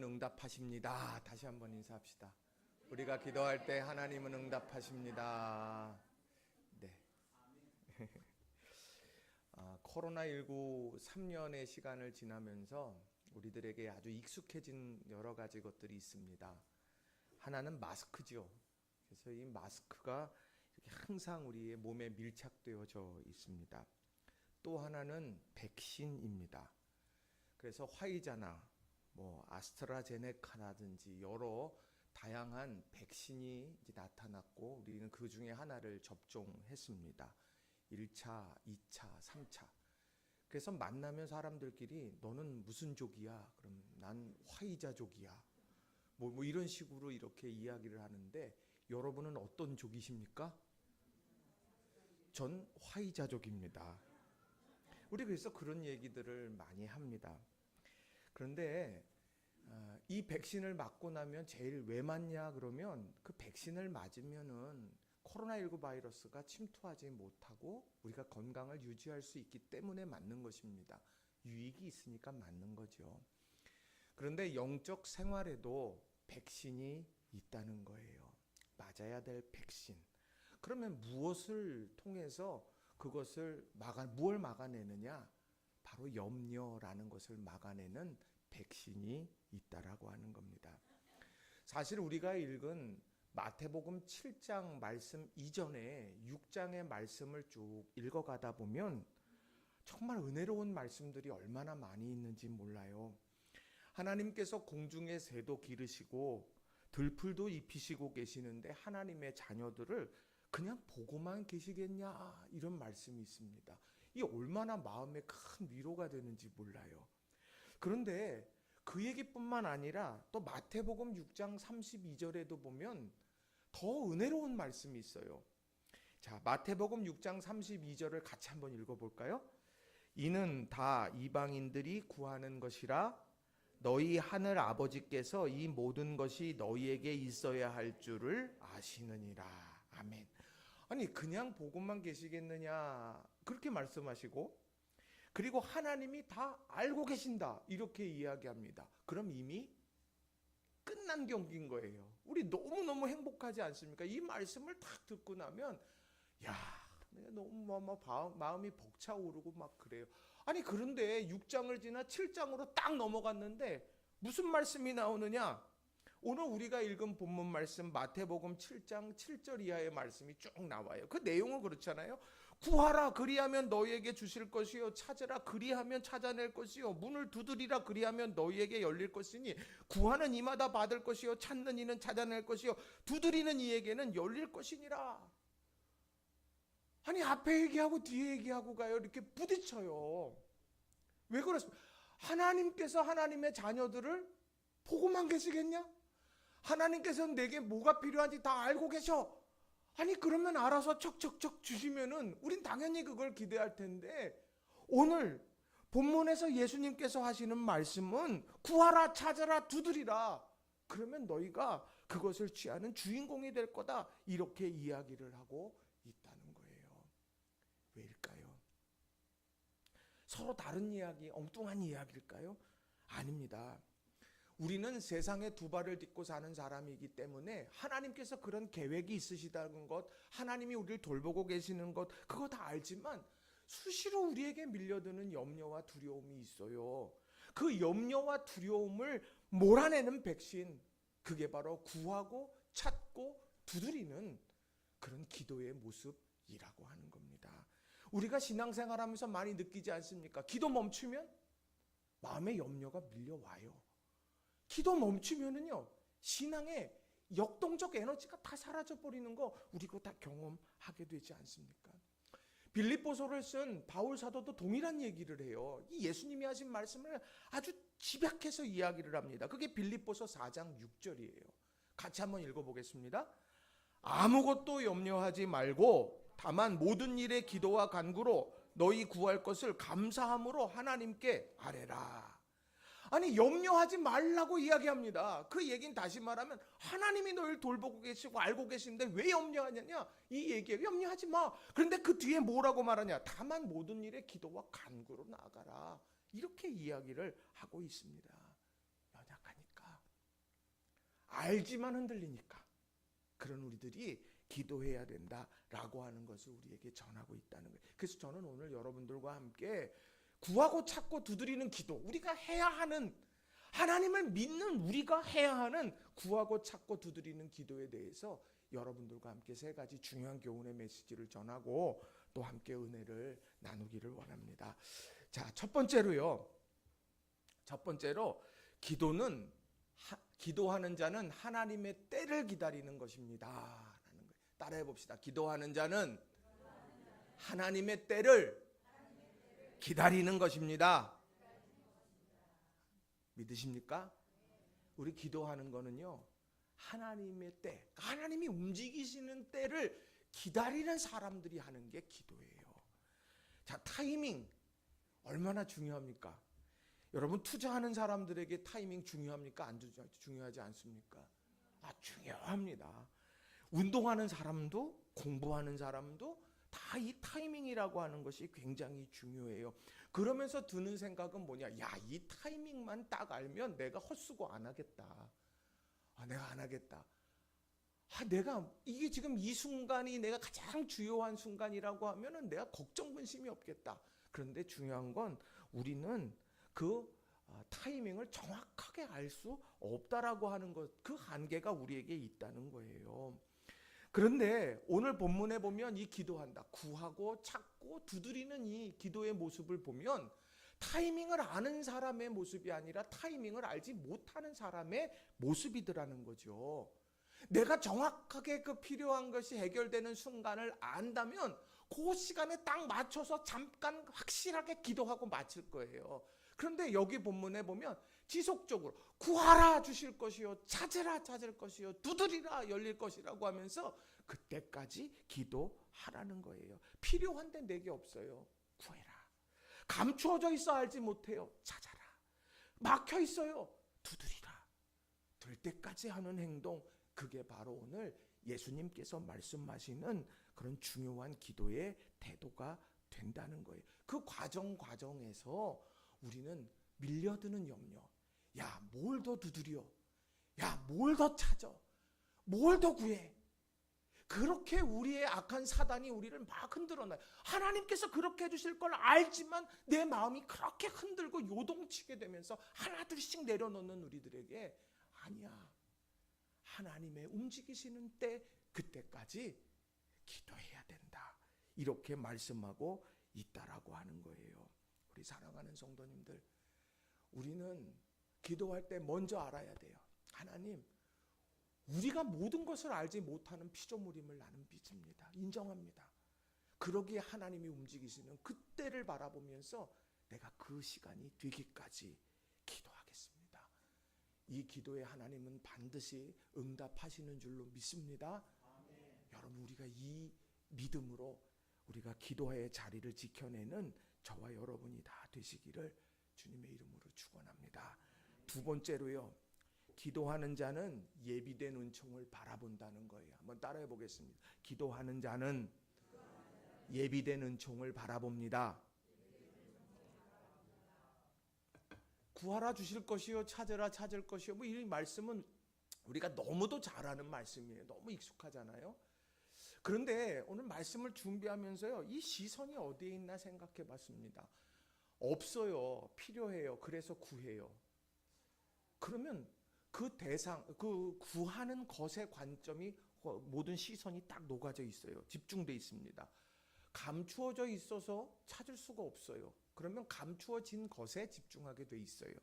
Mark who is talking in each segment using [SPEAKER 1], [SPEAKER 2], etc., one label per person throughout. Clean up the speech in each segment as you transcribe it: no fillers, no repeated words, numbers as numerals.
[SPEAKER 1] 하나님은 응답하십니다. 다시 한번 인사합시다. 우리가 기도할 때 하나님은 응답하십니다. 네. 코로나19 3년의 시간을 지나면서 우리들에게 아주 익숙해진 여러 가지 것들이 있습니다. 하나는 마스크죠. 그래서 이 마스크가 이렇게 항상 우리의 몸에 밀착되어져 있습니다. 또 하나는 백신입니다. 그래서 화이자나 아스트라제네카라든지 여러 다양한 백신이 이제 나타났고 우리는 그 중에 하나를 접종했습니다. 1차, 2차, 3차. 그래서 만나면 사람들끼리 너는 무슨 족이야? 그럼 난 화이자족이야. 이런 식으로 이렇게 이야기를 하는데 여러분은 어떤 족이십니까? 전 화이자족입니다. 우리 그래서 그런 얘기들을 많이 합니다. 그런데 이 백신을 맞고 나면 제일 왜 맞냐 그러면 그 백신을 맞으면은 코로나19 바이러스가 침투하지 못하고 우리가 건강을 유지할 수 있기 때문에 맞는 것입니다. 유익이 있으니까 맞는 거죠. 그런데 영적 생활에도 백신이 있다는 거예요. 맞아야 될 백신. 그러면 무엇을 통해서 그것을 뭘 막아내느냐? 바로 염려라는 것을 막아내는 백신이 있다라고 하는 겁니다. 사실 우리가 읽은 마태복음 7장 말씀 이전에 6장의 말씀을 쭉 읽어가다 보면 정말 은혜로운 말씀들이 얼마나 많이 있는지 몰라요. 하나님께서 공중의 새도 기르시고 들풀도 입히시고 계시는데 하나님의 자녀들을 그냥 보고만 계시겠냐 이런 말씀이 있습니다. 이 얼마나 마음에 큰 위로가 되는지 몰라요. 그런데 그 얘기뿐만 아니라 또 마태복음 6장 32절에도 보면 더 은혜로운 말씀이 있어요. 자, 마태복음 6장 32절을 같이 한번 읽어볼까요? 이는 다 이방인들이 구하는 것이라 너희 하늘 아버지께서 이 모든 것이 너희에게 있어야 할 줄을 아시느니라. 아멘. 아니 그냥 보고만 계시겠느냐 그렇게 말씀하시고 그리고 하나님이 다 알고 계신다 이렇게 이야기합니다. 그럼 이미 끝난 경기인 거예요. 우리 너무너무 행복하지 않습니까? 이 말씀을 딱 듣고 나면 내가 너무 마음이 벅차오르고 막 그래요. 아니 그런데 6장을 지나 7장으로 딱 넘어갔는데 무슨 말씀이 나오느냐? 오늘 우리가 읽은 본문 말씀 마태복음 7장 7절 이하의 말씀이 쭉 나와요. 그 내용은 그렇잖아요. 구하라 그리하면 너희에게 주실 것이요 찾으라 그리하면 찾아낼 것이요 문을 두드리라 그리하면 너희에게 열릴 것이니 구하는 이마다 받을 것이요 찾는 이는 찾아낼 것이요 두드리는 이에게는 열릴 것이니라. 아니 앞에 얘기하고 뒤에 얘기하고 가요. 이렇게 부딪혀요. 왜 그렇습니까? 하나님께서 하나님의 자녀들을 보고만 계시겠냐? 하나님께서는 내게 뭐가 필요한지 다 알고 계셔. 아니 그러면 알아서 척척척 주시면은 우린 당연히 그걸 기대할 텐데 오늘 본문에서 예수님께서 하시는 말씀은 구하라 찾아라 두드리라. 그러면 너희가 그것을 취하는 주인공이 될 거다. 이렇게 이야기를 하고 있다는 거예요. 왜일까요? 서로 다른 이야기, 엉뚱한 이야기일까요? 아닙니다. 우리는 세상에 두 발을 딛고 사는 사람이기 때문에 하나님께서 그런 계획이 있으시다는 것, 하나님이 우리를 돌보고 계시는 것, 그거 다 알지만 수시로 우리에게 밀려드는 염려와 두려움이 있어요. 그 염려와 두려움을 몰아내는 백신, 그게 바로 구하고 찾고 두드리는 그런 기도의 모습이라고 하는 겁니다. 우리가 신앙생활하면서 많이 느끼지 않습니까? 기도 멈추면 마음의 염려가 밀려와요. 기도 멈추면은요 신앙의 역동적 에너지가 다 사라져 버리는 거 우리 그거 다 경험하게 되지 않습니까? 빌립보서를 쓴 바울 사도도 동일한 얘기를 해요. 이 예수님이 하신 말씀을 아주 집약해서 이야기를 합니다. 그게 빌립보서 4장 6절이에요. 같이 한번 읽어보겠습니다. 아무것도 염려하지 말고 다만 모든 일에 기도와 간구로 너희 구할 것을 감사함으로 하나님께 아뢰라. 아니 염려하지 말라고 이야기합니다. 그 얘기는 다시 말하면 하나님이 너를 돌보고 계시고 알고 계신데 왜 염려하느냐 이 얘기예요. 염려하지 마. 그런데 그 뒤에 뭐라고 말하냐? 다만 모든 일에 기도와 간구로 나아가라. 이렇게 이야기를 하고 있습니다. 연약하니까 알지만 흔들리니까 그런 우리들이 기도해야 된다라고 하는 것을 우리에게 전하고 있다는 거예요. 그래서 저는 오늘 여러분들과 함께 구하고 찾고 두드리는 기도, 우리가 해야 하는, 하나님을 믿는 우리가 해야 하는 구하고 찾고 두드리는 기도에 대해서 여러분들과 함께 세 가지 중요한 교훈의 메시지를 전하고 또 함께 은혜를 나누기를 원합니다. 자, 첫 번째로 기도하는 자는 하나님의 때를 기다리는 것입니다 라는 거예요. 따라해 봅시다. 기도하는 자는 하나님의 때를 기다리는 것입니다. 믿으십니까? 우리 기도하는 거는요, 하나님의 때, 하나님이 움직이시는 때를 기다리는 사람들이 하는 게 기도예요. 자, 타이밍 얼마나 중요합니까? 여러분, 투자하는 사람들에게 타이밍 중요합니까? 안 중요하지 않습니까? 중요합니다. 운동하는 사람도 공부하는 사람도 다 이 타이밍이라고 하는 것이 굉장히 중요해요. 그러면서 드는 생각은 뭐냐? 야, 이 타이밍만 딱 알면 내가 헛수고 안 하겠다. 내가 안 하겠다. 내가 이게 지금 이 순간이 내가 가장 주요한 순간이라고 하면은 내가 걱정 근심이 없겠다. 그런데 중요한 건 우리는 그 타이밍을 정확하게 알 수 없다라고 하는 것, 그 한계가 우리에게 있다는 거예요. 그런데 오늘 본문에 보면 이 기도한다, 구하고 찾고 두드리는 이 기도의 모습을 보면 타이밍을 아는 사람의 모습이 아니라 타이밍을 알지 못하는 사람의 모습이더라는 거죠. 내가 정확하게 그 필요한 것이 해결되는 순간을 안다면 그 시간에 딱 맞춰서 잠깐 확실하게 기도하고 마칠 거예요. 그런데 여기 본문에 보면 지속적으로 구하라 주실 것이요, 찾으라 찾을 것이요, 두드리라 열릴 것이라고 하면서 그때까지 기도하라는 거예요. 필요한데 내게 없어요. 구해라. 감추어져 있어 알지 못해요. 찾아라. 막혀 있어요. 두드리라. 될 때까지 하는 행동, 그게 바로 오늘 예수님께서 말씀하시는 그런 중요한 기도의 태도가 된다는 거예요. 그 과정에서 우리는 밀려드는 염려, 야, 뭘 더 두드려, 야, 뭘 더 찾아, 뭘 더 구해, 그렇게 우리의 악한 사단이 우리를 막 흔들어놔요. 하나님께서 그렇게 해주실 걸 알지만 내 마음이 그렇게 흔들고 요동치게 되면서 하나둘씩 내려놓는 우리들에게, 아니야, 하나님의 움직이시는 때, 그때까지 기도해야 된다, 이렇게 말씀하고 있다라고 하는 거예요. 우리 사랑하는 성도님들, 우리는 기도할 때 먼저 알아야 돼요. 하나님, 우리가 모든 것을 알지 못하는 피조물임을 나는 믿습니다. 인정합니다. 그러기에 하나님이 움직이시는 그때를 바라보면서 내가 그 시간이 되기까지 기도하겠습니다. 이 기도에 하나님은 반드시 응답하시는 줄로 믿습니다. 여러분, 우리가 이 믿음으로 우리가 기도의 자리를 지켜내는 저와 여러분이 다 되시기를 주님의 이름으로 축원합니다. 두 번째로요, 기도하는 자는 예비된 은총을 바라본다는 거예요. 한번 따라해 보겠습니다. 기도하는 자는 예비된 은총을 바라봅니다. 구하라 주실 것이요, 찾으라 찾을 것이요, 뭐 이 말씀은 우리가 너무도 잘 아는 말씀이에요. 너무 익숙하잖아요. 그런데 오늘 말씀을 준비하면서요, 이 시선이 어디에 있나 생각해 봤습니다. 없어요. 필요해요. 그래서 구해요. 그러면 그 대상, 그 구하는 것의 관점이 모든 시선이 딱 녹아져 있어요. 집중돼 있습니다. 감추어져 있어서 찾을 수가 없어요. 그러면 감추어진 것에 집중하게 돼 있어요.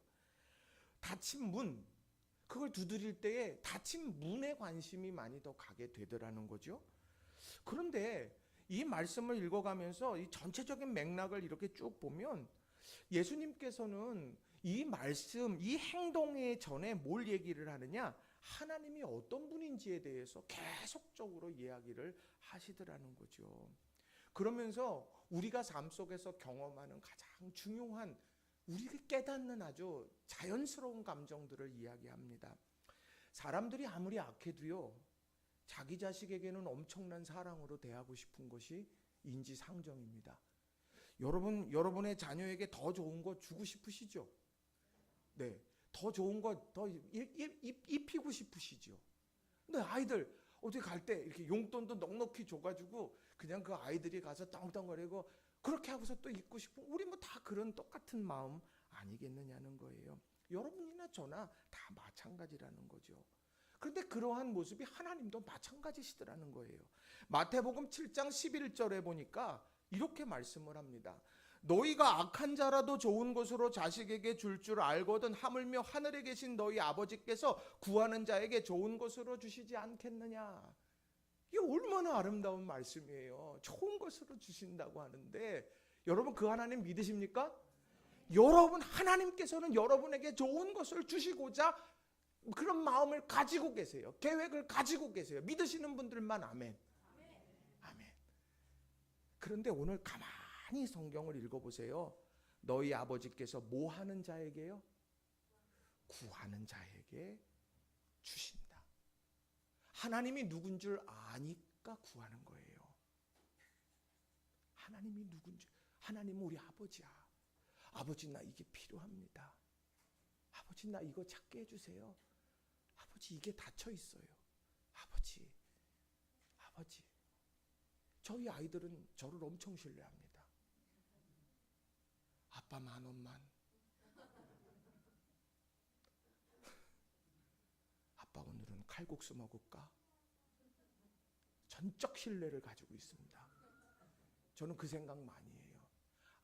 [SPEAKER 1] 닫힌 문, 그걸 두드릴 때에 닫힌 문에 관심이 많이 더 가게 되더라는 거죠. 그런데 이 말씀을 읽어가면서 이 전체적인 맥락을 이렇게 쭉 보면 예수님께서는 이 말씀, 이 행동의 전에 뭘 얘기를 하느냐? 하나님이 어떤 분인지에 대해서 계속적으로 이야기를 하시더라는 거죠. 그러면서 우리가 삶 속에서 경험하는 가장 중요한, 우리가 깨닫는 아주 자연스러운 감정들을 이야기합니다. 사람들이 아무리 악해도요, 자기 자식에게는 엄청난 사랑으로 대하고 싶은 것이 인지상정입니다. 여러분의 자녀에게 더 좋은 거 주고 싶으시죠? 네, 더 좋은 거 더 입히고 싶으시죠. 근데 아이들 어디 갈 때 이렇게 용돈도 넉넉히 줘가지고 그냥 그 아이들이 가서 떵떵거리고 그렇게 하고서 또 입고 싶고, 우리 뭐 다 그런 똑같은 마음 아니겠느냐는 거예요. 여러분이나 저나 다 마찬가지라는 거죠. 그런데 그러한 모습이 하나님도 마찬가지시더라는 거예요. 마태복음 7장 11절에 보니까 이렇게 말씀을 합니다. 너희가 악한 자라도 좋은 것으로 자식에게 줄 줄 알거든 하물며 하늘에 계신 너희 아버지께서 구하는 자에게 좋은 것으로 주시지 않겠느냐. 이게 얼마나 아름다운 말씀이에요. 좋은 것으로 주신다고 하는데, 여러분 그 하나님 믿으십니까? 여러분, 하나님께서는 여러분에게 좋은 것을 주시고자 그런 마음을 가지고 계세요. 계획을 가지고 계세요. 믿으시는 분들만 아멘. 아멘. 그런데 오늘 가만히 성경을 읽어보세요. 너희 아버지께서 뭐 하는 자에게요? 구하는 자에게 주신다. 하나님이 누군 줄 아니까 구하는 거예요. 하나님이 누군 줄. 하나님은 우리 아버지야. 아버지, 나 이게 필요합니다. 아버지, 나 이거 찾게 해주세요. 아버지, 이게 닫혀 있어요. 아버지, 아버지. 저희 아이들은 저를 엄청 신뢰합니다. 아빠 10,000원만. 아빠 오늘은 칼국수 먹을까? 전적 신뢰를 가지고 있습니다. 저는 그 생각 많이 해요.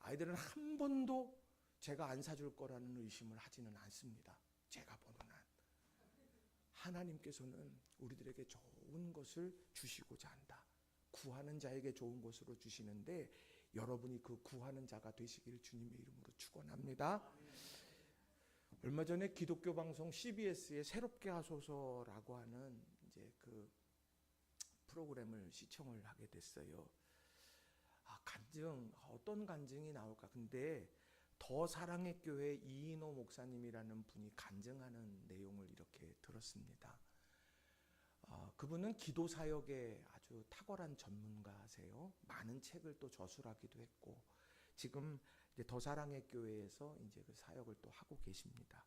[SPEAKER 1] 아이들은 한 번도 제가 안 사줄 거라는 의심을 하지는 않습니다. 제가 보는 한. 하나님께서는 우리들에게 좋은 것을 주시고자 한다. 구하는 자에게 좋은 것으로 주시는데, 여러분이 그 구하는 자가 되시길 주님의 이름으로 축원합니다. 얼마 전에 기독교 방송 CBS의 새롭게 하소서라고 하는 이제 그 프로그램을 시청을 하게 됐어요. 간증, 어떤 간증이 나올까? 근데 더 사랑의 교회 이인호 목사님이라는 분이 간증하는 내용을 이렇게 들었습니다. 그분은 기도 사역에 아주 탁월한 전문가세요. 많은 책을 또 저술하기도 했고, 지금 이제 더 사랑의 교회에서 이제 그 사역을 또 하고 계십니다.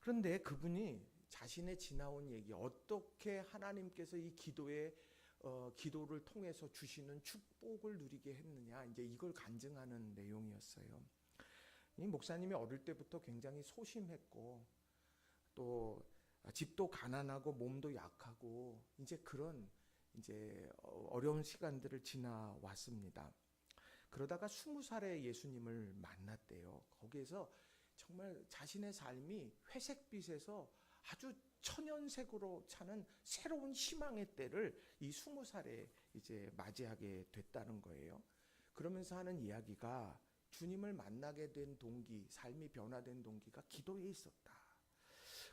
[SPEAKER 1] 그런데 그분이 자신의 지나온 얘기, 어떻게 하나님께서 이 기도를 통해서 주시는 축복을 누리게 했느냐, 이제 이걸 간증하는 내용이었어요. 이 목사님이 어릴 때부터 굉장히 소심했고, 또 집도 가난하고 몸도 약하고, 이제 그런 어려운 시간들을 지나왔습니다. 그러다가 20살에 예수님을 만났대요. 거기에서 정말 자신의 삶이 회색빛에서 아주 천연색으로 차는 새로운 희망의 때를 이 20살에 이제 맞이하게 됐다는 거예요. 그러면서 하는 이야기가, 주님을 만나게 된 동기, 삶이 변화된 동기가 기도에 있었다.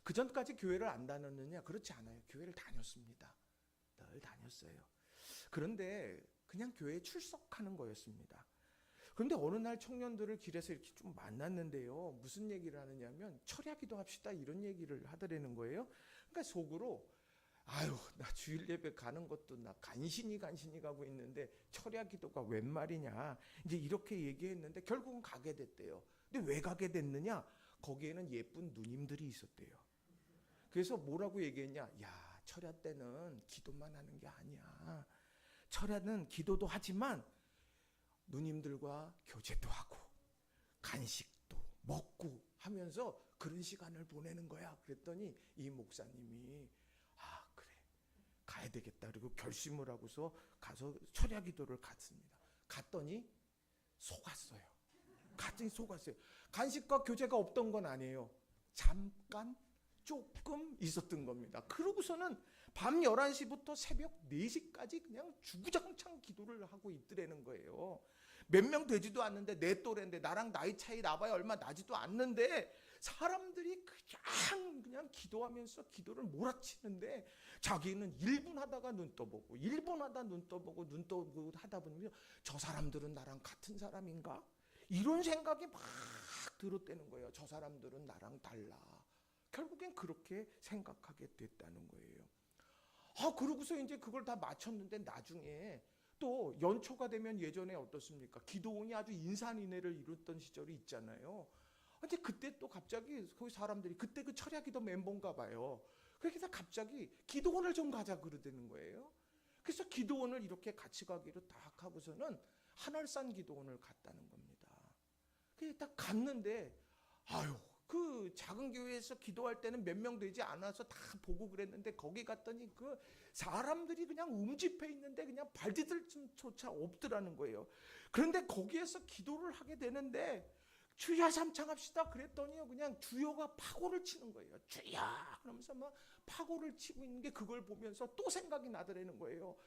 [SPEAKER 1] 그 전까지 교회를 안 다녔느냐? 그렇지 않아요. 교회를 다녔습니다. 늘 다녔어요. 그런데 그냥 교회에 출석하는 거였습니다. 그런데 어느 날 청년들을 길에서 이렇게 좀 만났는데요. 무슨 얘기를 하느냐면, 철야기도 합시다 이런 얘기를 하더라는 거예요. 그러니까 속으로, 아유, 나 주일 예배 가는 것도 나 간신히 가고 있는데 철야기도가 웬 말이냐, 이제 이렇게 얘기했는데 결국은 가게 됐대요. 근데 왜 가게 됐느냐? 거기에는 예쁜 누님들이 있었대요. 그래서 뭐라고 얘기했냐? 야, 철야 때는 기도만 하는 게 아니야. 철야는 기도도 하지만 누님들과 교제도 하고 간식도 먹고 하면서 그런 시간을 보내는 거야. 그랬더니 이 목사님이, 그래, 가야 되겠다. 그리고 결심을 하고서 가서 철야 기도를 갔습니다. 갔더니 속았어요. 간식과 교제가 없던 건 아니에요. 잠깐 조금 있었던 겁니다. 그러고서는 밤 11시부터 새벽 4시까지 그냥 주구장창 기도를 하고 있더라는 거예요. 몇 명 되지도 않는데, 내 또래인데, 나랑 나이 차이 나봐야 얼마 나지도 않는데 사람들이 그냥 기도하면서 기도를 몰아치는데, 자기는 1분 하다가 눈 떠보고 1분 하다 눈 떠보고 하다 보면, 저 사람들은 나랑 같은 사람인가? 이런 생각이 막 들었다는 거예요. 저 사람들은 나랑 달라. 결국엔 그렇게 생각하게 됐다는 거예요. 그러고서 이제 그걸 다 마쳤는데, 나중에 또 연초가 되면 예전에 어떻습니까? 기도원이 아주 인산인해를 이뤘던 시절이 있잖아요. 근데 그때 또 갑자기 거기 사람들이 그때 그 철야기도 멤버인가 봐요. 그래서 갑자기 기도원을 좀 가자 그러되는 거예요. 그래서 기도원을 이렇게 같이 가기로 딱 하고서는 한월산 기도원을 갔다는 겁니다. 그래서 딱 갔는데 아유 그 작은 교회에서 기도할 때는 몇 명 되지 않아서 다 보고 그랬는데 거기 갔더니 그 사람들이 그냥 움집해 있는데 그냥 발디딜조차 없더라는 거예요. 그런데 거기에서 기도를 하게 되는데 주여 삼창합시다 그랬더니 그냥 주여가 파고를 치는 거예요. 주여 그러면서 막 파고를 치고 있는 게 그걸 보면서 또 생각이 나더라는 거예요.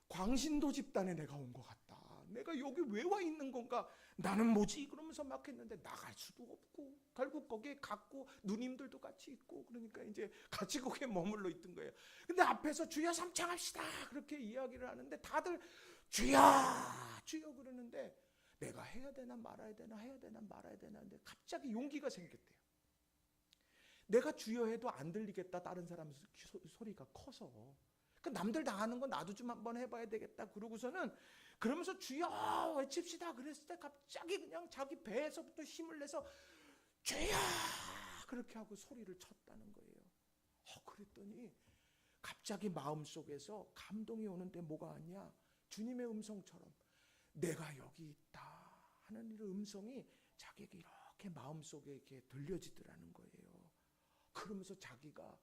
[SPEAKER 1] 광신도 집단에 내가 온 것 같다. 내가 여기 왜 와 있는 건가? 나는 뭐지? 그러면서 막 했는데 나갈 수도 없고 결국 거기에 갔고 누님들도 같이 있고 그러니까 이제 같이 거기에 머물러 있던 거예요. 근데 앞에서 주여 삼창합시다 그렇게 이야기를 하는데 다들 주여 주여 그러는데 내가 해야 되나 말아야 되나 해야 되나 말아야 되나 근데 갑자기 용기가 생겼대요. 내가 주여 해도 안 들리겠다. 다른 사람 소리가 커서. 그러니까 남들 다 하는 거 나도 좀 한번 해봐야 되겠다. 그러고서는 그러면서 주여 외칩시다. 그랬을 때 갑자기 그냥 자기 배에서부터 힘을 내서 주여 그렇게 하고 소리를 쳤다는 거예요. 그랬더니 갑자기 마음속에서 감동이 오는데 뭐가 왔냐? 주님의 음성처럼 내가 여기 있다 하는 이 음성이 자기에게 이렇게 마음속에 이렇게 들려지더라는 거예요. 그러면서 자기가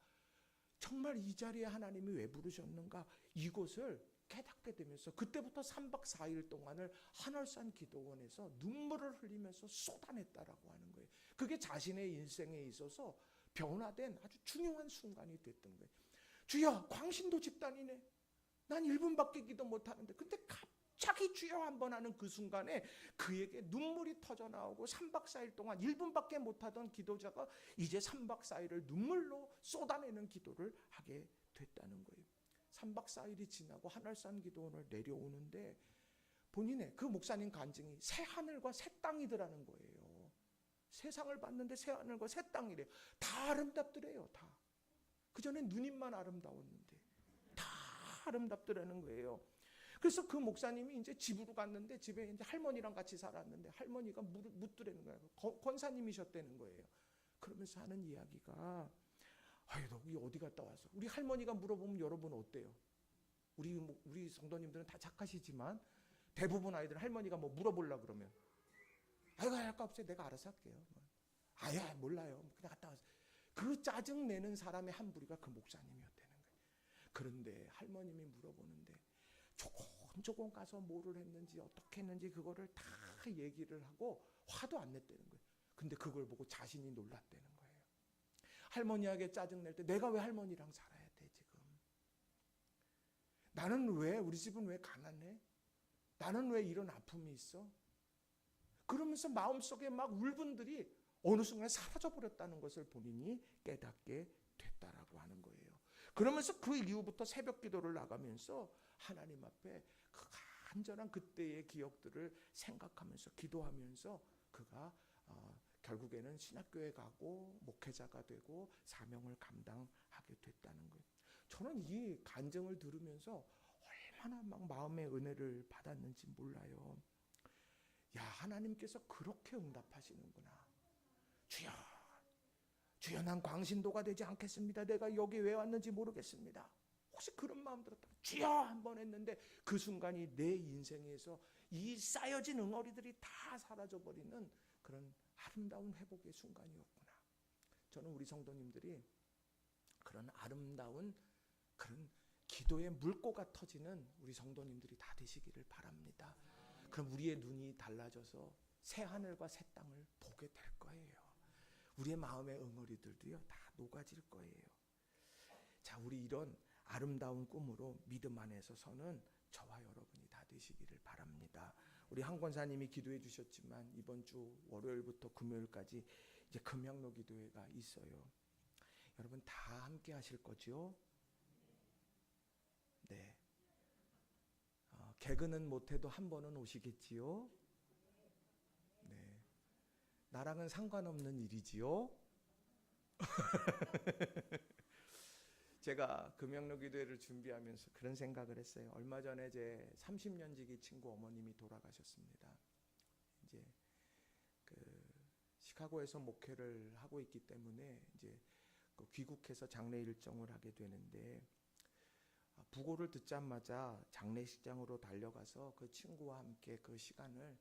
[SPEAKER 1] 정말 이 자리에 하나님이 왜 부르셨는가 이곳을 깨닫게 되면서 그때부터 3박 4일 동안을 한월산 기도원에서 눈물을 흘리면서 쏟아냈다라고 하는 거예요. 그게 자신의 인생에 있어서 변화된 아주 중요한 순간이 됐던 거예요. 주여 광신도 집단이네. 난 1분밖에 기도 못하는데 근데 갑자기 주여 한번 하는 그 순간에 그에게 눈물이 터져 나오고 3박 4일 동안 1분밖에 못하던 기도자가 이제 3박 4일을 눈물로 쏟아내는 기도를 하게 됐다는 거예요. 3박 4일이 지나고 한월산 기도원을 내려오는데 본인의 그 목사님 간증이 새 하늘과 새 땅이더라는 거예요. 세상을 봤는데 새 하늘과 새 땅이래요. 다 아름답더래요. 다. 그전엔 누님만 아름다웠는데 다 아름답더라는 거예요. 그래서 그 목사님이 이제 집으로 갔는데 집에 이제 할머니랑 같이 살았는데 할머니가 묻더라는 거예요. 권사님이셨다는 거예요. 그러면서 하는 이야기가 아유 너 어디 갔다 와서 우리 할머니가 물어보면 여러분 어때요? 우리 성도님들은 다 착하시지만 대부분 아이들은 할머니가 뭐 물어보려 그러면 아이고 할 거 없어요. 내가 알아서 할게요. 아야 몰라요. 그냥 갔다 와서 그 짜증 내는 사람의 한 부리가 그 목사님이었다는 거예요. 그런데 할머님이 물어보는데 조금 가서 뭐를 했는지 어떻게 했는지 그거를 다 얘기를 하고 화도 안 냈다는 거예요. 근데 그걸 보고 자신이 놀랐다는 거예요. 할머니에게 짜증낼 때 내가 왜 할머니랑 살아야 돼 지금? 나는 왜 우리 집은 왜 가난해? 나는 왜 이런 아픔이 있어? 그러면서 마음속에 막 울분들이 어느 순간 사라져버렸다는 것을 본인이 깨닫게 됐다라고 하는 거예요. 그러면서 그 이후부터 새벽 기도를 나가면서 하나님 앞에 그 간절한 그때의 기억들을 생각하면서 기도하면서 그가 결국에는 신학교에 가고 목회자가 되고 사명을 감당하게 됐다는 거예요. 저는 이 간증을 들으면서 얼마나 막 마음의 은혜를 받았는지 몰라요. 야 하나님께서 그렇게 응답하시는구나. 주여 주여 난 광신도가 되지 않겠습니다. 내가 여기 왜 왔는지 모르겠습니다. 혹시 그런 마음 들었다면 주여 한번 했는데 그 순간이 내 인생에서 이 쌓여진 응어리들이 다 사라져버리는 그런 아름다운 회복의 순간이었구나. 저는 우리 성도님들이 그런 아름다운 그런 기도의 물꼬가 터지는 우리 성도님들이 다 되시기를 바랍니다. 그럼 우리의 눈이 달라져서 새 하늘과 새 땅을 보게 될 거예요. 우리의 마음의 응어리들도요 다 녹아질 거예요. 자, 우리 이런 아름다운 꿈으로 믿음 안에서 서는 저와 여러분이 다 되시기를 바랍니다. 우리 한 권사님이 기도해 주셨지만 이번 주 월요일부터 금요일까지 이제 금양로 기도회가 있어요. 여러분 다 함께 하실 거죠? 네. 개그는 못해도 한 번은 오시겠지요? 네. 나랑은 상관없는 일이지요? 제가 금양로 기도회를 준비하면서 그런 생각을 했어요. 얼마 전에 제 30년 지기 친구 어머님이 돌아가셨습니다. 이제 그 시카고에서 목회를 하고 있기 때문에 이제 그 귀국해서 장례 일정을 하게 되는데, 부고를 듣자마자 장례식장으로 달려가서 그 친구와 함께 그 시간을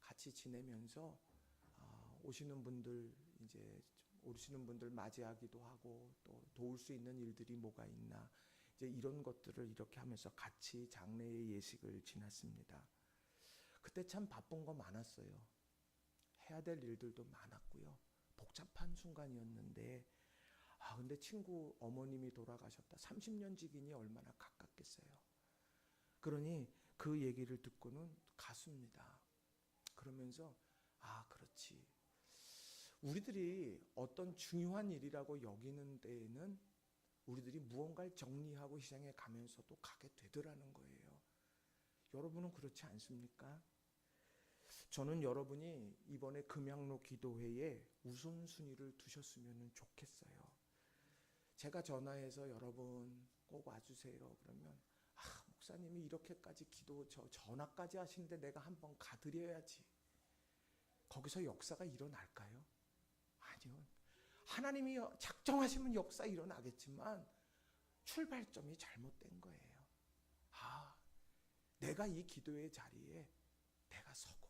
[SPEAKER 1] 같이 지내면서 오시는 분들 맞이하기도 하고, 또 도울 수 있는 일들이 뭐가 있나, 이제 이런 것들을 이렇게 하면서 같이 장례의 예식을 지났습니다. 그때 참 바쁜 거 많았어요. 해야 될 일들도 많았고요. 복잡한 순간이었는데, 근데 친구 어머님이 돌아가셨다. 30년 지기니 얼마나 가깝겠어요. 그러니 그 얘기를 듣고는 갔습니다. 그러면서 그렇지. 우리들이 어떤 중요한 일이라고 여기는 데에는 우리들이 무언가를 정리하고 희생해 가면서도 가게 되더라는 거예요. 여러분은 그렇지 않습니까? 저는 여러분이 이번에 금양로 기도회에 우선순위를 두셨으면 좋겠어요. 제가 전화해서 여러분 꼭 와주세요 그러면 목사님이 이렇게까지 기도 전화까지 하시는데 내가 한번 가드려야지. 거기서 역사가 일어날까요? 아니요. 하나님이 작정하시면 역사 일어나겠지만 출발점이 잘못된 거예요. 내가 이 기도의 자리에 내가 서고,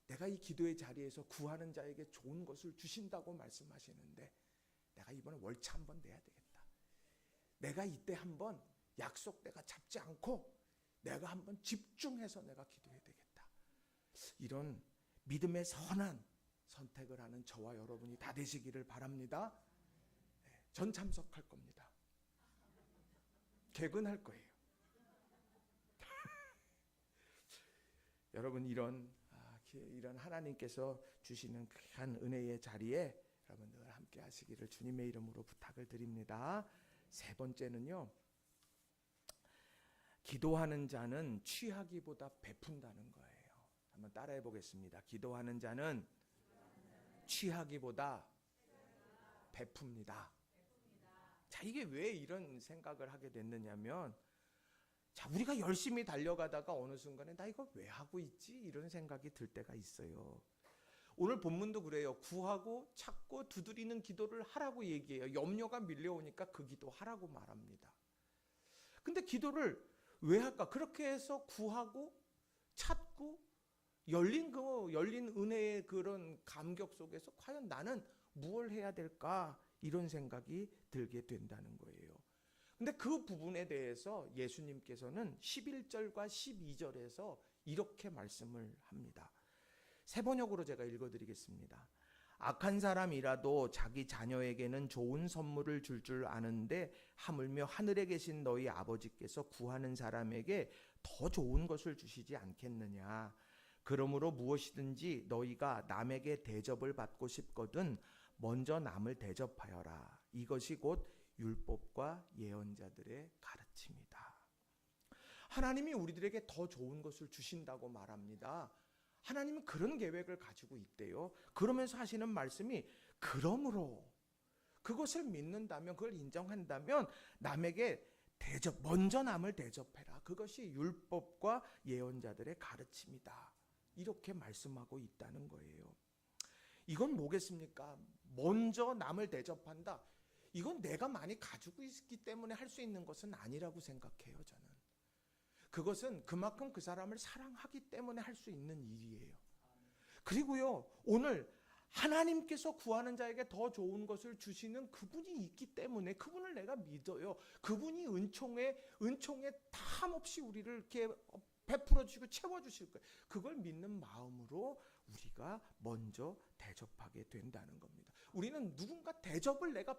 [SPEAKER 1] 내가 이 기도의 자리에서 구하는 자에게 좋은 것을 주신다고 말씀하시는데, 내가 이번에 월차 한번 내야 되겠다. 내가 이때 한번 약속 내가 잡지 않고 내가 한번 집중해서 내가 기도해야 되겠다. 이런 믿음의 선한 선택을 하는 저와 여러분이 다 되시기를 바랍니다. 전 참석할 겁니다. 개근할 거예요. 여러분, 이런 하나님께서 주시는 귀한 은혜의 자리에 여러분들 함께 하시기를 주님의 이름으로 부탁을 드립니다. 세 번째는요, 기도하는 자는 취하기보다 베푼다는 거예요. 한번 따라해 보겠습니다. 기도하는 자는 취하기보다 베풉니다. 자, 이게 왜 이런 생각을 하게 됐느냐면, 우리가 열심히 달려가다가 어느 순간에 나 이거 왜 하고 있지? 이런 생각이 들 때가 있어요. 오늘 본문도 그래요. 구하고 찾고 두드리는 기도를 하라고 얘기해요. 염려가 밀려오니까 그 기도 하라고 말합니다. 근데 기도를 왜 할까? 그렇게 해서 구하고 찾고 열린 은혜의 그런 감격 속에서 과연 나는 무엇을 해야 될까? 이런 생각이 들게 된다는 거예요. 근데 그 부분에 대해서 예수님께서는 11절과 12절에서 이렇게 말씀을 합니다. 세 번역으로 제가 읽어드리겠습니다. 악한 사람이라도 자기 자녀에게는 좋은 선물을 줄 아는데 하물며 하늘에 계신 너희 아버지께서 구하는 사람에게 더 좋은 것을 주시지 않겠느냐. 그러므로 무엇이든지 너희가 남에게 대접을 받고 싶거든 먼저 남을 대접하여라. 이것이 곧 율법과 예언자들의 가르침이다. 하나님이 우리들에게 더 좋은 것을 주신다고 말합니다. 하나님은 그런 계획을 가지고 있대요. 그러면서 하시는 말씀이, 그러므로 그것을 믿는다면, 그걸 인정한다면 남에게 먼저 남을 대접해라. 그것이 율법과 예언자들의 가르침이다. 이렇게 말씀하고 있다는 거예요. 이건 뭐겠습니까? 먼저 남을 대접한다. 이건 내가 많이 가지고 있기 때문에 할 수 있는 것은 아니라고 생각해요, 저는. 그것은 그만큼 그 사람을 사랑하기 때문에 할 수 있는 일이에요. 그리고요, 오늘 하나님께서 구하는 자에게 더 좋은 것을 주시는 그분이 있기 때문에 그분을 내가 믿어요. 그분이 은총에 탐없이 우리를 이렇게 베풀어 주시고 채워 주실 거예요. 그걸 믿는 마음으로 우리가 먼저 대접하게 된다는 겁니다. 우리는 누군가 대접을 내가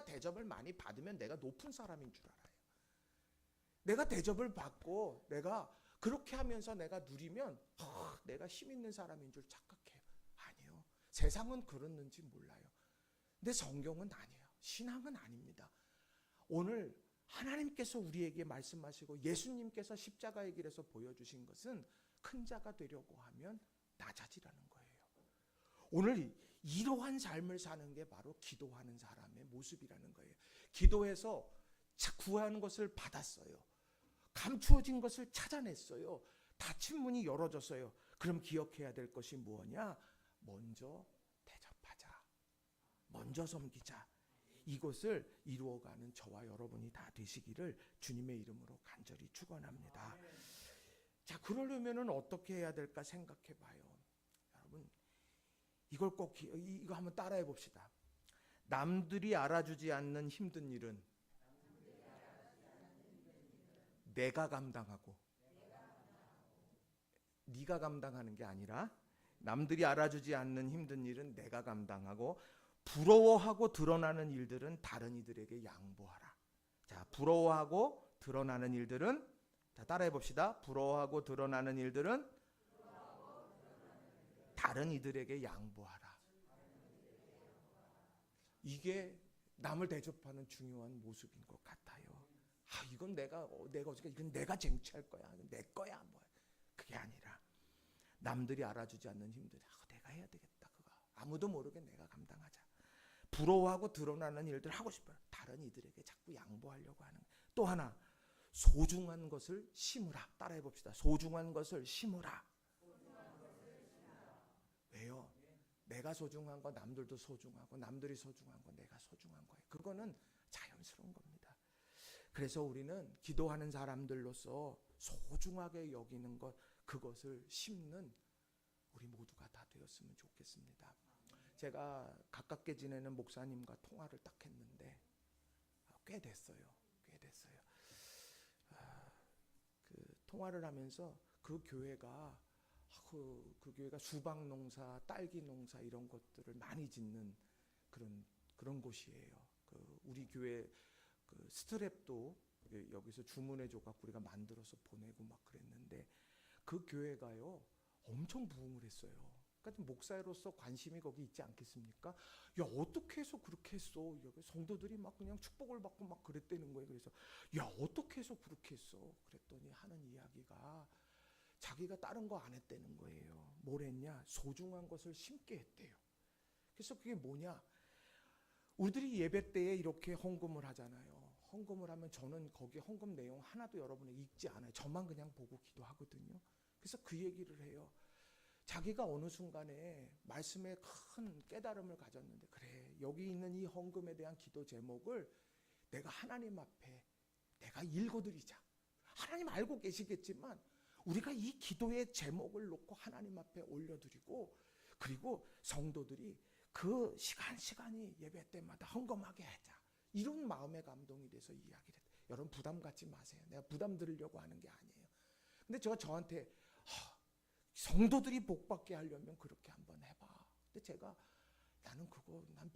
[SPEAKER 1] 대접을 많이 받으면 내가 높은 사람인 줄 알아요. 내가 대접을 받고 내가 그렇게 하면서 내가 누리면 내가 힘 있는 사람인 줄 착각해요. 아니요. 세상은 그렇는지 몰라요. 근데 성경은 아니에요. 신앙은 아닙니다. 오늘 하나님께서 우리에게 말씀하시고 예수님께서 십자가의 길에서 보여주신 것은 큰 자가 되려고 하면 낮아지라는 거예요. 오늘 이러한 삶을 사는 게 바로 기도하는 사람의 모습이라는 거예요. 기도해서 구하는 것을 받았어요. 감추어진 것을 찾아냈어요. 닫힌 문이 열어졌어요. 그럼 기억해야 될 것이 무엇이냐? 먼저 먼저 섬기자. 이것을 이루어가는 저와 여러분이 다 되시기를 주님의 이름으로 간절히 축원합니다. 자, 그러려면은 어떻게 해야 될까 생각해 봐요. 여러분, 이걸 꼭 이거 한번 따라해 봅시다. 남들이 알아주지 않는 힘든 일은 내가 감당하고, 네가 감당하는 게 아니라 남들이 알아주지 않는 힘든 일은 내가 감당하고, 부러워하고 드러나는 일들은 다른 이들에게 양보하라. 자, 부러워하고 드러나는 일들은, 자, 따라해 봅시다. 부러워하고 드러나는 일들은 다른 이들에게 양보하라. 이게 남을 대접하는 중요한 모습인 것 같아요. 이건 내가 어디가, 이건 내가 쟁취할 거야, 이건 내 거야, 뭐 그게 아니라 남들이 알아주지 않는 힘들, 내가 해야 되겠다, 그거 아무도 모르게 내가 감당하자. 부러워하고 드러나는 일들 하고 싶어요. 다른 이들에게 자꾸 양보하려고 하는. 또 하나, 소중한 것을 심으라. 따라해 봅시다. 소중한 것을 심으라. 왜요? 내가 소중한 거 남들도 소중하고, 남들이 소중한 거 내가 소중한 거예요. 그거는 자연스러운 겁니다. 그래서 우리는 기도하는 사람들로서 소중하게 여기는 것, 그것을 심는 우리 모두가 다 되었으면 좋겠습니다. 제가 가깝게 지내는 목사님과 통화를 딱 했는데 꽤 됐어요. 그 통화를 하면서 그 교회가 그 교회가 수박 농사, 딸기 농사 이런 것들을 많이 짓는 그런 곳이에요. 우리 교회 스트랩도 여기서 주문해 줘갖고 우리가 만들어서 보내고 막 그랬는데, 그 교회가요 엄청 부흥을 했어요. 그러니까 목사로서 관심이 거기 있지 않겠습니까? 야, 어떻게 해서 그렇게 했어? 여기 성도들이 막 그냥 축복을 받고 막 그랬다는 거예요. 그래서 야, 어떻게 해서 그렇게 했어? 그랬더니 하는 이야기가 자기가 다른 거 안 했다는 거예요. 뭘 했냐? 소중한 것을 심게 했대요. 그래서 그게 뭐냐? 우리들이 예배 때에 이렇게 헌금을 하잖아요. 헌금을 하면 저는 거기 헌금 내용 하나도 여러분에 읽지 않아요. 저만 그냥 보고 기도하거든요. 그래서 그 얘기를 해요. 자기가 어느 순간에 말씀에 큰 깨달음을 가졌는데, 그래, 여기 있는 이 헌금에 대한 기도 제목을 내가 하나님 앞에 내가 읽어드리자. 하나님 알고 계시겠지만 우리가 이 기도의 제목을 놓고 하나님 앞에 올려드리고, 그리고 성도들이 그 시간이 예배 때마다 헌금하게 하자. 이런 마음의 감동이 돼서 이야기를 했어요. 여러분 부담 갖지 마세요. 내가 부담 드리려고 하는 게 아니에요. 근데 제가 저한테 성도들이 복받게 하려면 그렇게 한번 해봐. 근데 제가 나는 그거 난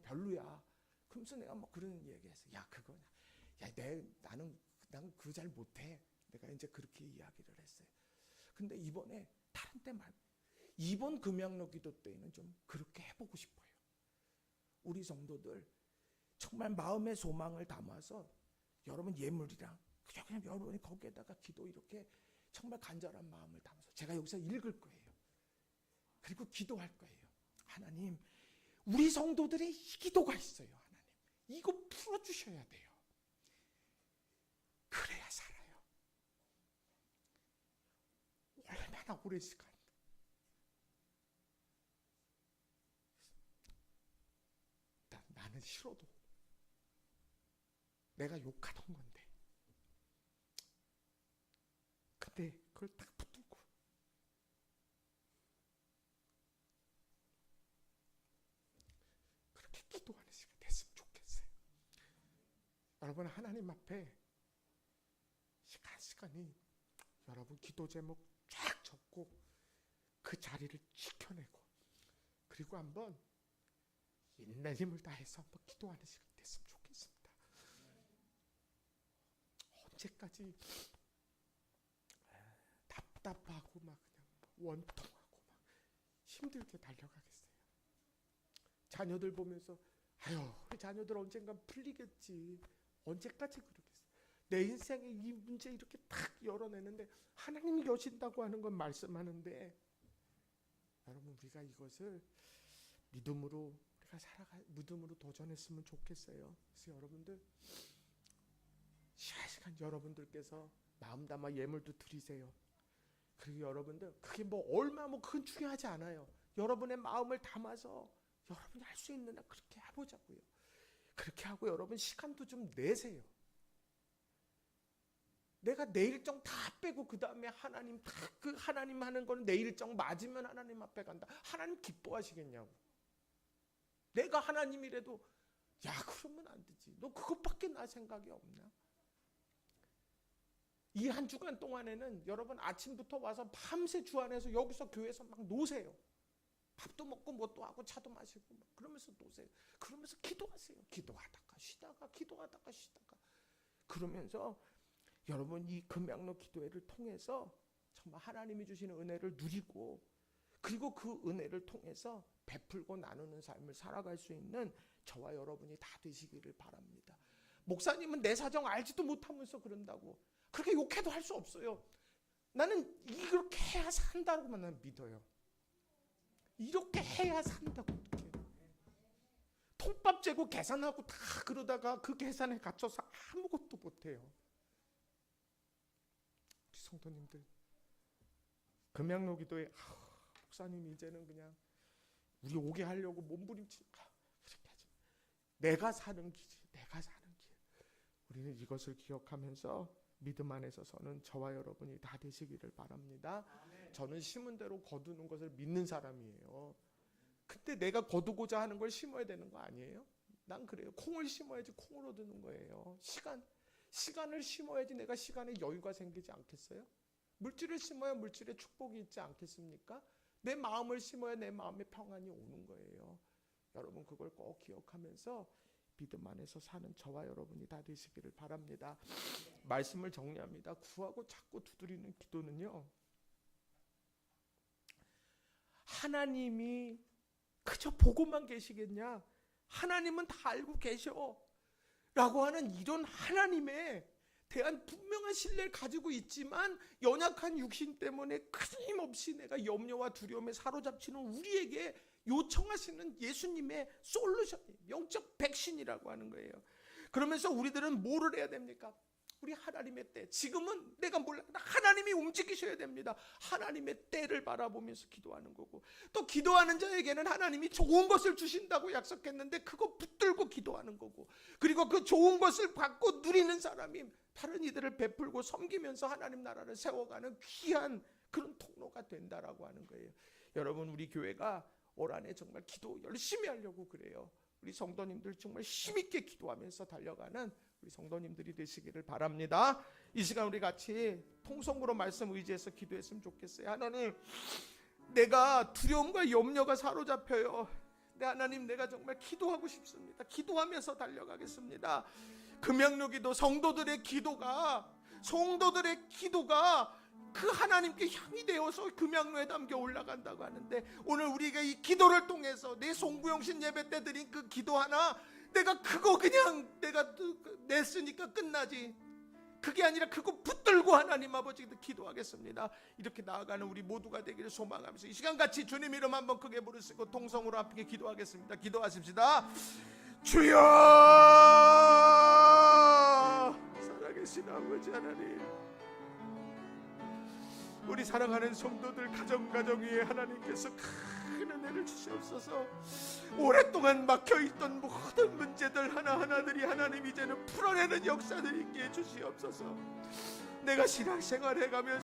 [SPEAKER 1] 별로야. 그러면서 내가 뭐 그런 얘기했어. 야, 그거 나는 그거 잘 못해. 내가 이제 그렇게 이야기를 했어요. 근데 이번에 다른 때 말고 이번 금양로 기도 때에는 좀 그렇게 해보고 싶어요. 우리 성도들 정말 마음의 소망을 담아서 여러분 예물이랑 그냥 여러분이 거기에다가 기도 이렇게 정말 간절한 마음을 담아서 제가 여기서 읽을 거예요. 그리고 기도할 거예요. 하나님, 우리 성도들의 이 기도가 있어요. 하나님, 이거 풀어주셔야 돼요. 그래야 살아요. 얼마나 오랜 시간. 나는 싫어도 내가 욕하던 건데, 근데 그걸 딱 붙들고 그렇게 기도하는 시간 됐으면 좋겠어요. 여러분 하나님 앞에 시간이 여러분 기도 제목 쫙 적고 그 자리를 지켜내고, 그리고 한번 있는 힘을 다해서 한번 기도하는 시간 됐으면 좋겠습니다. 언제까지 답답하고 막 그냥 원통하고 막 힘들게 달려가겠어요. 자녀들 보면서 우리 자녀들 언젠간 풀리겠지. 언제까지 그러겠어요. 내 인생의 이 문제 이렇게 탁 열어내는데 하나님이 여신다고 하는 건 말씀하는데, 여러분 우리가 이것을 믿음으로 믿음으로 도전했으면 좋겠어요. 그래서 여러분들 시간 여러분들께서 마음 담아 예물도 드리세요. 그리고 여러분들 그게 뭐 얼마 큰 중요하지 않아요. 여러분의 마음을 담아서 여러분이 할 수 있는 한 그렇게 해보자고요. 그렇게 하고 여러분 시간도 좀 내세요. 내가 내 일정 다 빼고 그 다음에 하나님 다 그 하나님 하는 거는 내 일정 맞으면 하나님 앞에 간다. 하나님 기뻐하시겠냐고. 내가 하나님이라도 야 그러면 안 되지. 너 그것밖에 나 생각이 없나? 이 한 주간 동안에는 여러분 아침부터 와서 밤새 주 안에서 여기서 교회에서 막 노세요. 밥도 먹고 뭣도 하고 차도 마시고 막 그러면서 노세요. 그러면서 기도하세요. 기도하다가 쉬다가 기도하다가 쉬다가 그러면서 여러분 이 금양로 기도회를 통해서 정말 하나님이 주시는 은혜를 누리고 그리고 그 은혜를 통해서 베풀고 나누는 삶을 살아갈 수 있는 저와 여러분이 다 되시기를 바랍니다. 목사님은 내 사정 알지도 못하면서 그런다고 그렇게 욕해도 할 수 없어요. 나는 이렇게 해야 산다고만 난 믿어요. 이렇게 해야 산다고 어떡해. 통밥 재고 계산하고 다 그러다가 그 계산에 갇혀서 아무것도 못해요. 우리 성도님들 금양로 기도에 목사님 이제는 그냥 우리 오게 하려고 몸부림치고 그렇게 하지. 내가 사는 길이 내가 사는 길. 우리는 이것을 기억하면서 믿음 안에서 서는 저와 여러분이 다 되시기를 바랍니다. 저는 심은 대로 거두는 것을 믿는 사람이에요. 근데 내가 거두고자 하는 걸 심어야 되는 거 아니에요? 난 그래요. 콩을 심어야지 콩을 얻는 거예요. 시간을 심어야지 내가 시간에 여유가 생기지 않겠어요? 물질을 심어야 물질에 축복이 있지 않겠습니까? 내 마음을 심어야 내 마음에 평안이 오는 거예요. 여러분 그걸 꼭 기억하면서 믿음 안에서 사는 저와 여러분이 다 되시기를 바랍니다. 말씀을 정리합니다. 구하고 찾고 두드리는 기도는요, 하나님이 그저 보고만 계시겠냐? 하나님은 다 알고 계셔 라고 하는 이런 하나님에 대한 분명한 신뢰를 가지고 있지만 연약한 육신 때문에 끊임없이 내가 염려와 두려움에 사로잡히는 우리에게 요청하시는 예수님의 솔루션, 영적 백신이라고 하는 거예요. 그러면서 우리들은 뭐를 해야 됩니까? 우리 하나님의 때, 지금은 내가 몰라, 하나님이 움직이셔야 됩니다. 하나님의 때를 바라보면서 기도하는 거고, 또 기도하는 자에게는 하나님이 좋은 것을 주신다고 약속했는데 그거 붙들고 기도하는 거고, 그리고 그 좋은 것을 받고 누리는 사람이 다른 이들을 베풀고 섬기면서 하나님 나라를 세워가는 귀한 그런 통로가 된다라고 하는 거예요. 여러분 우리 교회가 올 한해 정말 기도 열심히 하려고 그래요. 우리 성도님들 정말 힘있게 기도하면서 달려가는 우리 성도님들이 되시기를 바랍니다. 이 시간 우리 같이 통성으로 말씀 의지해서 기도했으면 좋겠어요. 하나님, 내가 두려움과 염려가 사로잡혀요. 네, 하나님, 내가 정말 기도하고 싶습니다. 기도하면서 달려가겠습니다. 금양로 기도, 성도들의 기도가 그 하나님께 향이 되어서 금양로에 담겨 올라간다고 하는데, 오늘 우리가 이 기도를 통해서 내 송구영신 예배 때 드린 그 기도 하나, 내가 그거 그냥 내가 냈으니까 끝나지, 그게 아니라 그거 붙들고 하나님 아버지 기도하겠습니다. 이렇게 나아가는 우리 모두가 되기를 소망하면서 이 시간 같이 주님 이름 한번 크게 부르시고 통성으로 함께 기도하겠습니다. 기도하십시다. 주여, 살아계신 아버지 하나님, 우리 사랑하는 성도들 가정 위에 하나님께서 큰 은혜를 주시옵소서. 오랫동안 막혀있던 모든 문제들 하나하나들이 하나님 이제는 풀어내는 역사들이 있게 해주시옵소서. 내가 신앙생활 해가면서